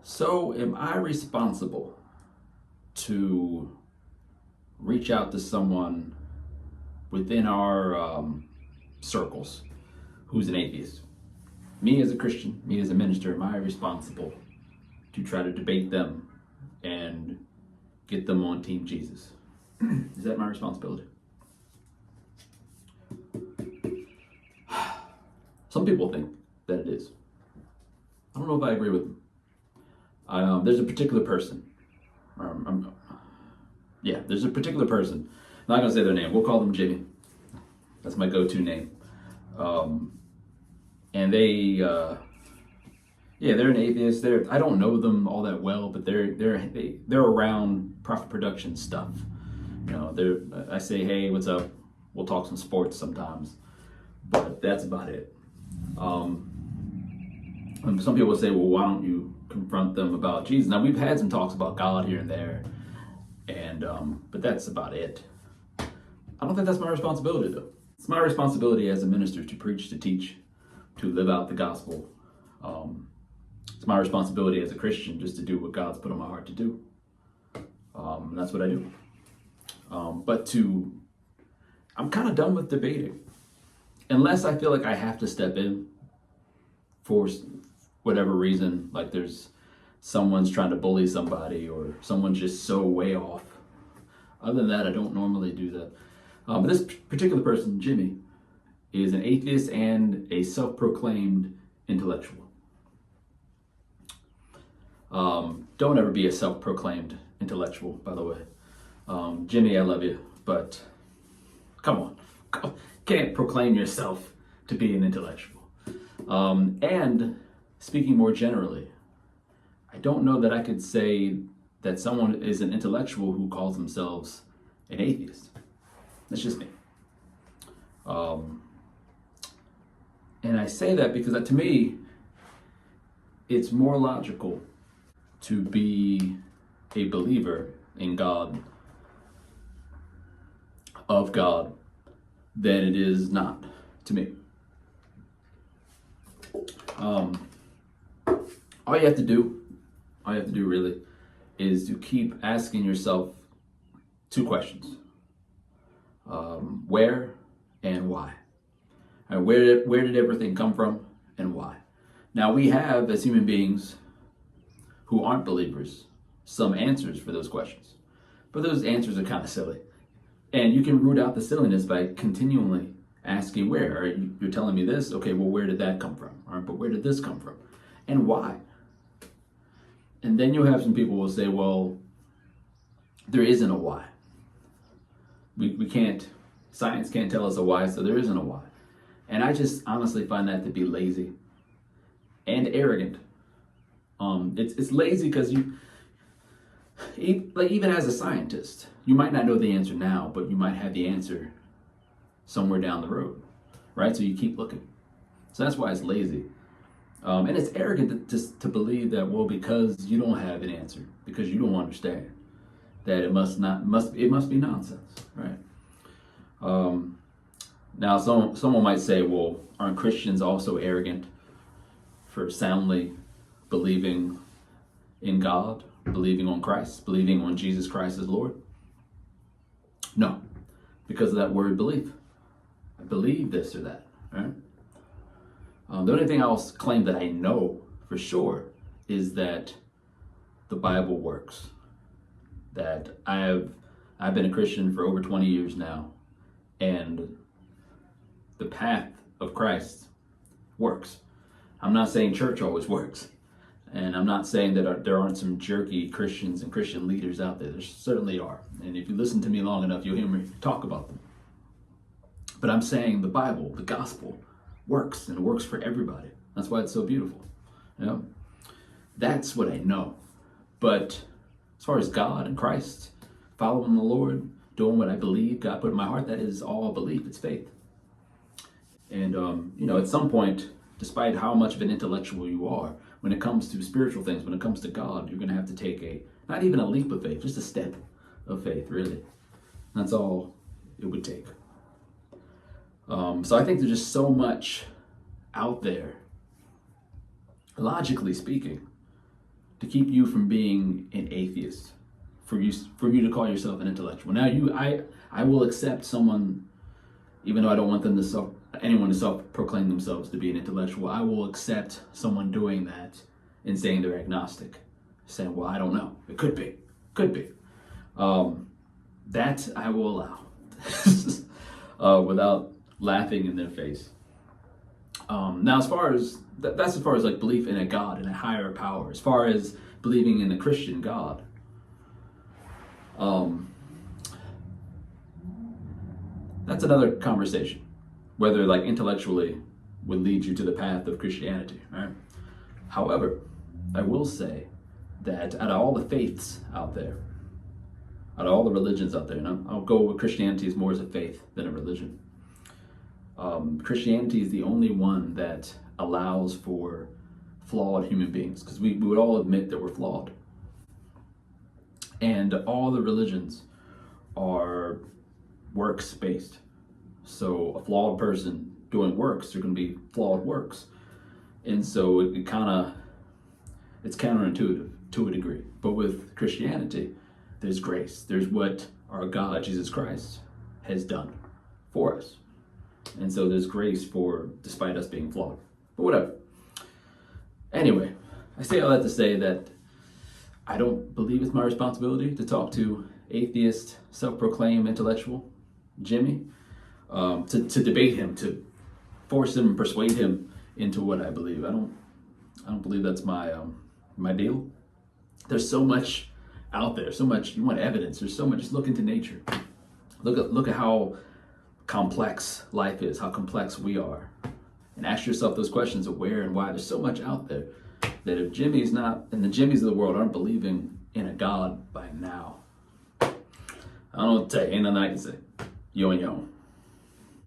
So, am I responsible to reach out to someone within our circles who's an atheist? Me as a Christian, me as a minister, am I responsible to try to debate them and get them on Team Jesus? Is that my responsibility? Some people think that it is. I don't know if I agree with them. There's a particular person. There's a particular person. I'm not gonna say their name. We'll call them Jimmy. That's my go-to name. And they're an atheist. I don't know them all that well, but they're around Praphit production stuff. You know, I say, hey, what's up? We'll talk some sports sometimes, but that's about it. And some people say, well, why don't you confront them about Jesus? Now, we've had some talks about God here and there, but that's about it. I don't think that's my responsibility, though. It's my responsibility as a minister to preach, to teach, to live out the gospel. It's my responsibility as a Christian just to do what God's put on my heart to do. That's what I do. I'm kind of done with debating. Unless I feel like I have to step in for whatever reason, like someone's trying to bully somebody or someone's just so way off. Other than that, I don't normally do that. But this particular person, Jimmy, is an atheist and a self-proclaimed intellectual. Don't ever be a self-proclaimed intellectual, by the way. Jimmy, I love you, but come on. Can't proclaim yourself to be an intellectual. And speaking more generally, I don't know that I could say that someone is an intellectual who calls themselves an atheist. That's just me. And I say that because to me, it's more logical to be a believer in God, of God, than it is not, to me. All you have to do really is to keep asking yourself two questions. Where and why? And where did everything come from and why? Now we have, as human beings who aren't believers, some answers for those questions. But those answers are kind of silly. And you can root out the silliness by continually asking where. You're telling me this, okay, well, where did that come from? All right, but where did this come from? And why? And then you'll have some people who will say, well, there isn't a why. Science can't tell us a why, so there isn't a why. And I just honestly find that to be lazy and arrogant. It's lazy because even as a scientist, you might not know the answer now, but you might have the answer somewhere down the road, right? So you keep looking. So that's why it's lazy. And it's arrogant to believe that, well, because you don't have an answer, because you don't understand, that it must be nonsense, right? Now someone might say, well, aren't Christians also arrogant for soundly believing in God, believing on Christ, believing on Jesus Christ as Lord? No, because of that word belief. I believe this or that, right? The only thing I'll claim that I know for sure is that the Bible works. That I've been a Christian for over 20 years now, and the path of Christ works. I'm not saying church always works, and I'm not saying that there aren't some jerky Christians and Christian leaders out there. There certainly are, and if you listen to me long enough, you'll hear me talk about them. But I'm saying the Bible, the gospel, works, and it works for everybody. That's why it's so beautiful. You know? That's what I know. But as far as God and Christ, following the Lord, doing what I believe God put in my heart, that is all belief. It's faith. And at some point, despite how much of an intellectual you are, when it comes to spiritual things, when it comes to God, you're going to have to take not even a leap of faith, just a step of faith, really. That's all it would take. So I think there's just so much out there, logically speaking, to keep you from being an atheist, for you to call yourself an intellectual. Now I will accept someone, even though I don't want them to anyone to self-proclaim themselves to be an intellectual. I will accept someone doing that and saying they're agnostic, saying, well, I don't know, it could be. That I will allow without laughing in their face. Now, that's as far as like belief in a God, in a higher power. As far as believing in a Christian God, that's another conversation. Whether like intellectually would lead you to the path of Christianity, right? However, I will say that out of all the faiths out there, out of all the religions out there, I'll go with Christianity is more as a faith than a religion. Christianity is the only one that allows for flawed human beings, because we would all admit that we're flawed. And all the religions are works-based. So a flawed person doing works, they're going to be flawed works. And so it's counterintuitive to a degree. But with Christianity, there's grace. There's what our God, Jesus Christ, has done for us. And so there's grace despite us being flawed. But whatever. Anyway, I say all that to say that I don't believe it's my responsibility to talk to atheist, self-proclaimed intellectual Jimmy, to debate him, to force him, persuade him into what I believe. I don't believe that's my deal. There's so much out there, so much. You want evidence? There's so much. Just look into nature. Look at how complex life is, how complex we are, and ask yourself those questions of where and why. There's so much out there that if Jimmy's not, and the Jimmys of the world aren't believing in a God by now, I don't know what to say. Ain't nothing I can say. Yo and yo.